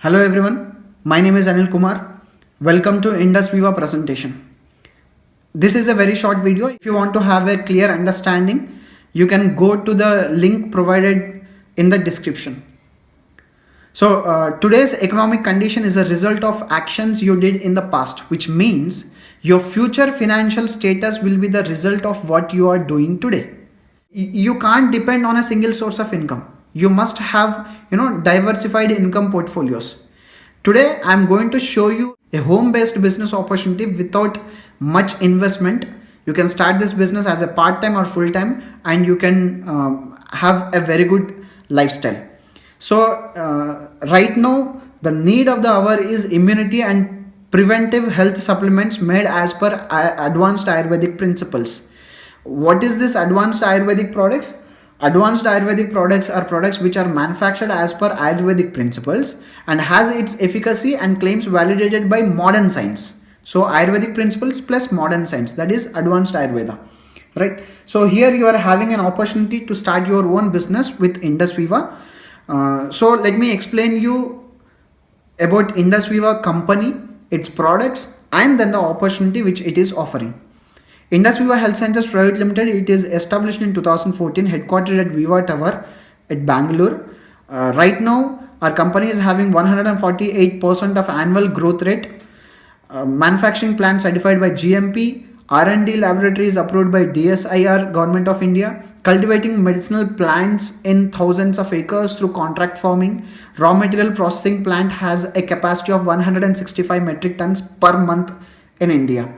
Hello everyone, my name is Anil Kumar. Welcome to Indus Viva presentation. This is a very short video. If you want to have a clear understanding, you can go to the link provided in the description. So today's economic condition is a result of actions you did in the past, which means your future financial status will be the result of what you are doing today. You can't depend on a single source of income. You must have diversified income portfolios. Today I'm going to show you a home based business opportunity without much investment. You can start this business as a part time or full time, and you can have a very good lifestyle. So right now the need of the hour is immunity and preventive health supplements made as per advanced Ayurvedic principles. What is this advanced Ayurvedic products? Advanced Ayurvedic products are products which are manufactured as per Ayurvedic principles and has its efficacy and claims validated by modern science. So Ayurvedic principles plus modern science, that is advanced Ayurveda, right? So here you are having an opportunity to start your own business with Indus Viva. So let me explain you about Indus Viva company, its products, and then the opportunity which it is offering. Indus Viva Health Sciences Private Limited, it is established in 2014, headquartered at Viva Tower at Bangalore. Right now, our company is having 148% of annual growth rate. Manufacturing plant certified by GMP, R&D laboratories approved by DSIR, Government of India, cultivating medicinal plants in thousands of acres through contract farming. Raw material processing plant has a capacity of 165 metric tons per month in India.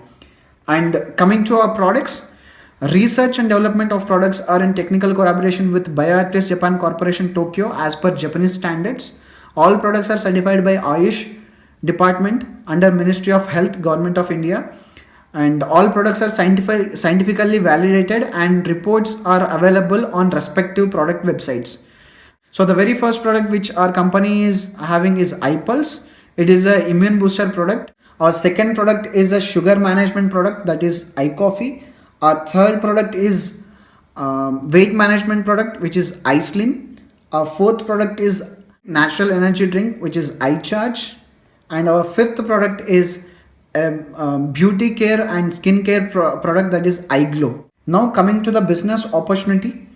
And coming to our products, research and development of products are in technical collaboration with Bioactis Japan Corporation Tokyo as per Japanese standards. All products are certified by Ayush Department under Ministry of Health, Government of India. And all products are scientifically validated and reports are available on respective product websites. So the very first product which our company is having is iPulse. It is an immune booster product. Our second product is a sugar management product, that is iCoffee. Our third product is weight management product, which is iSlim. Our fourth product is natural energy drink, which is iCharge. And our fifth product is beauty care and skincare product, that is iGlow. Now coming to the business opportunity.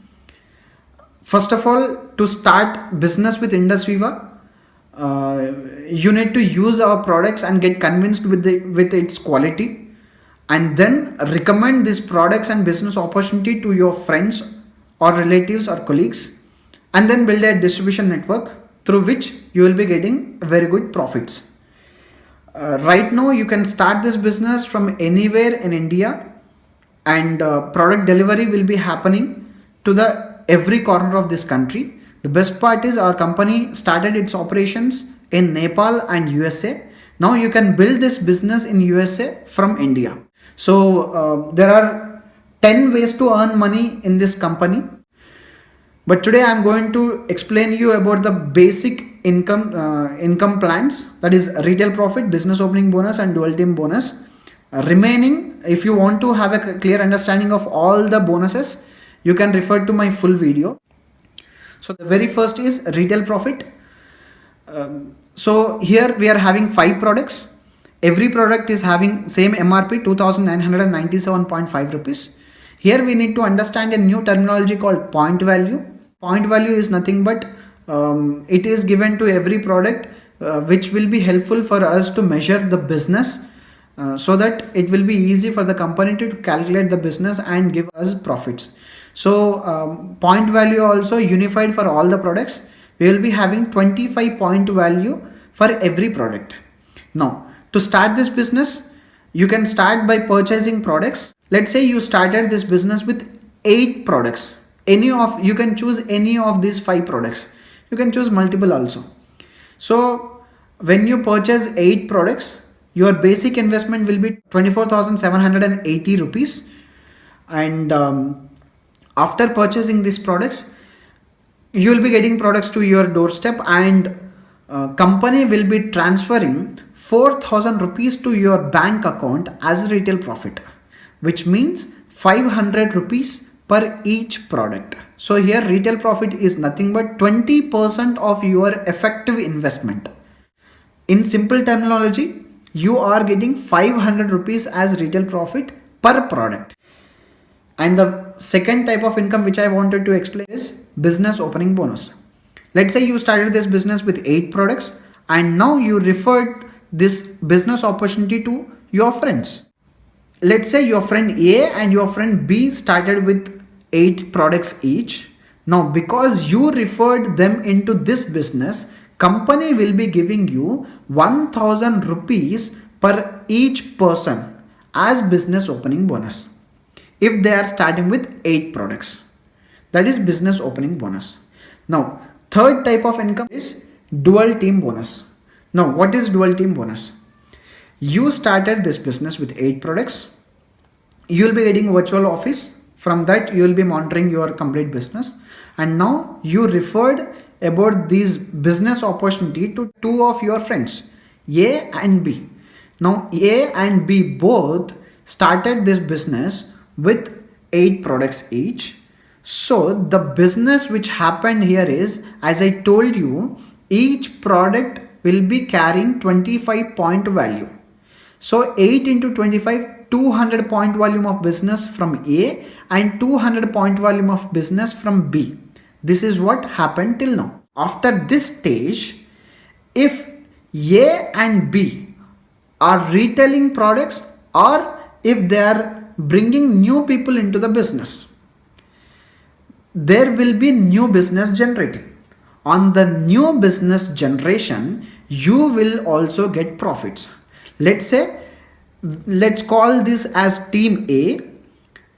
First of all, to start business with Indus Viva, you need to use our products and get convinced with its quality, and then recommend these products and business opportunity to your friends or relatives or colleagues, and then build a distribution network through which you will be getting very good profits. Right now you can start this business from anywhere in India, and product delivery will be happening to the every corner of this country. The best part is our company started its operations in Nepal and USA. Now you can build this business in USA from India. So there are 10 ways to earn money in this company. But today I am going to explain you about the basic income plans, that is retail profit, business opening bonus and dual team bonus. Remaining, if you want to have a clear understanding of all the bonuses, you can refer to my full video. So the very first is retail profit. So here we are having 5 products. Every product is having same MRP 2997.5 rupees. Here we need to understand a new terminology called point value. Point value is nothing but it is given to every product which will be helpful for us to measure the business so that it will be easy for the company to calculate the business and give us profits. So point value also unified for all the products. We will be having 25 point value for every product. Now to start this business, you can start by purchasing products. Let's say you started this business with 8 products. You can choose any of these 5 products. You can choose multiple also. So when you purchase 8 products, your basic investment will be 24,780 rupees, and after purchasing these products, you will be getting products to your doorstep, and company will be transferring 4,000 rupees to your bank account as retail profit, which means 500 rupees per each product. So here retail profit is nothing but 20% of your effective investment. In simple terminology, you are getting 500 rupees as retail profit per product. And the second type of income which I wanted to explain is business opening bonus. Let's say you started this business with 8 products and now you referred this business opportunity to your friends. Let's say your friend A and your friend B started with 8 products each. Now because you referred them into this business, company will be giving you 1000 rupees per each person as business opening bonus if they are starting with 8 products. That is business opening bonus. Now third type of income is dual team bonus. Now what is dual team bonus? You started this business with 8 products. You will be getting virtual office. From that you will be monitoring your complete business, and now you referred about this business opportunity to 2 of your friends, A and B. Now A and B both started this business with 8 products each. So the business which happened here is, as I told you, each product will be carrying 25 point value. So 8 into 25, 200 point volume of business from A and 200 point volume of business from B. This is what happened till now. After this stage, if A and B are retailing products or if they are bringing new people into the business, there will be new business generating. On the new business generation, you will also get profits. Let's call this as team A.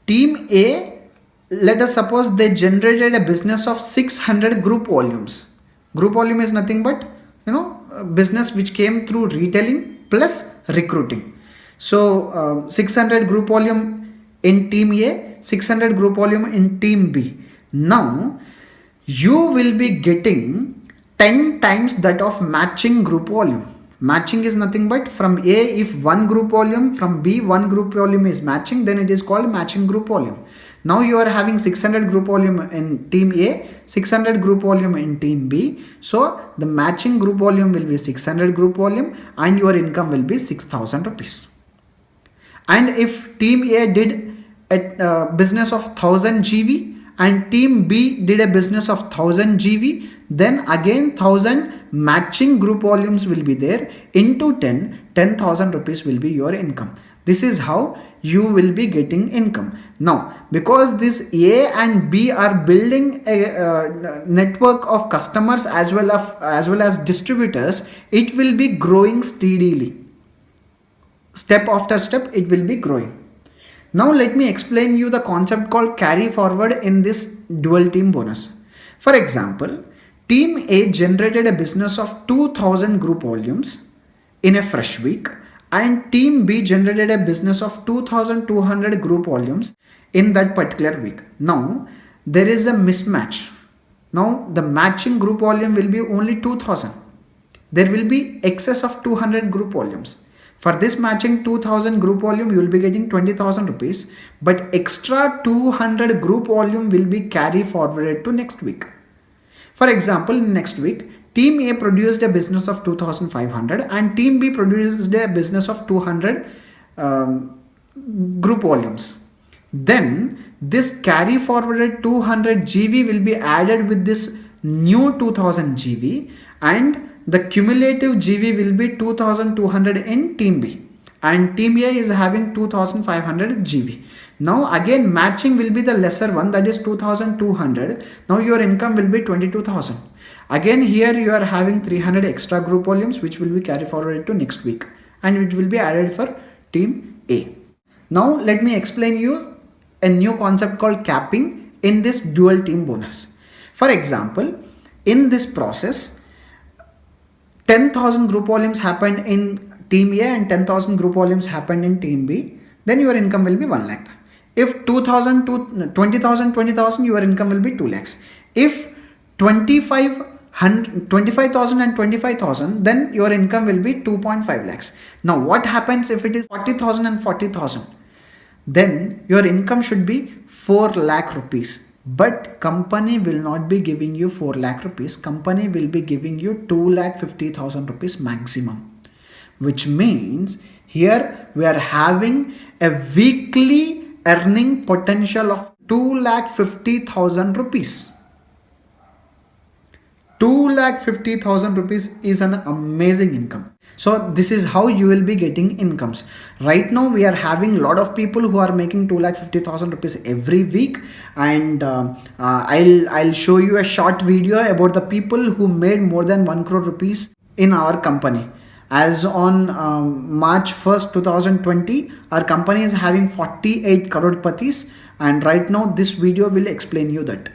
Team A, let us suppose they generated a business of 600 group volumes. Group volume is nothing but business which came through retailing plus recruiting. So 600 group volume in team A, 600 group volume in team B. Now you will be getting 10 times that of matching group volume. Matching is nothing but from A, if one group volume, from B one group volume is matching, then it is called matching group volume. Now you are having 600 group volume in team A, 600 group volume in team B. So the matching group volume will be 600 group volume and your income will be 6,000 rupees. And if team A did a business of 1000 GV and team B did a business of 1000 GV, then again 1000 matching group volumes will be there into 10,000 rupees will be your income. This is how you will be getting income. Now because this A and B are building a network of customers as well as distributors, it will be growing steadily. Step after step it will be growing. Now let me explain you the concept called carry forward in this dual team bonus. For example, team A generated a business of 2000 group volumes in a fresh week and team B generated a business of 2200 group volumes in that particular week. Now there is a mismatch. Now the matching group volume will be only 2000. There will be excess of 200 group volumes. For this matching 2000 group volume, you will be getting 20,000 rupees, but extra 200 group volume will be carry forwarded to next week. For example, next week, team A produced a business of 2500 and team B produced a business of 200 group volumes. Then this carry forwarded 200 GV will be added with this new 2000 GV and the cumulative GV will be 2200 in team B and team A is having 2500 GV. Now again matching will be the lesser one, that is 2200. Now your income will be 22,000. Again here you are having 300 extra group volumes which will be carried forward to next week and it will be added for team A. Now let me explain you a new concept called capping in this dual team bonus. For example, in this process 10,000 group volumes happened in team A and 10,000 group volumes happened in team B, then your income will be 1 lakh. If 20,000 to 20,000, your income will be 2 lakhs. If 25,000 and 25,000, then your income will be 2.5 lakhs. Now what happens if it is 40,000 and 40,000? Then your income should be 4 lakh rupees. But company will not be giving you 4 lakh rupees. Company will be giving you 2,50,000 rupees maximum. which means here we are having a weekly earning potential of 2,50,000 rupees. 2,50,000 rupees is an amazing income. So this is how you will be getting incomes. Right now we are having a lot of people who are making 2,50,000 rupees every week, and I'll show you a short video about the people who made more than 1 crore rupees in our company. As on March 1st 2020, our company is having 48 crore patis, and right now this video will explain you that.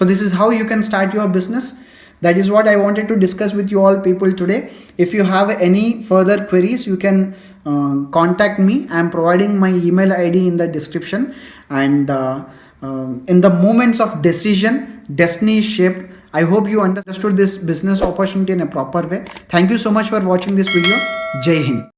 So this is how you can start your business. That is what I wanted to discuss with you all people today. If you have any further queries, you can contact me. I am providing my email ID in the description. And in the moments of decision, destiny is shaped. I hope you understood this business opportunity in a proper way. Thank you so much for watching this video. Jai Hind.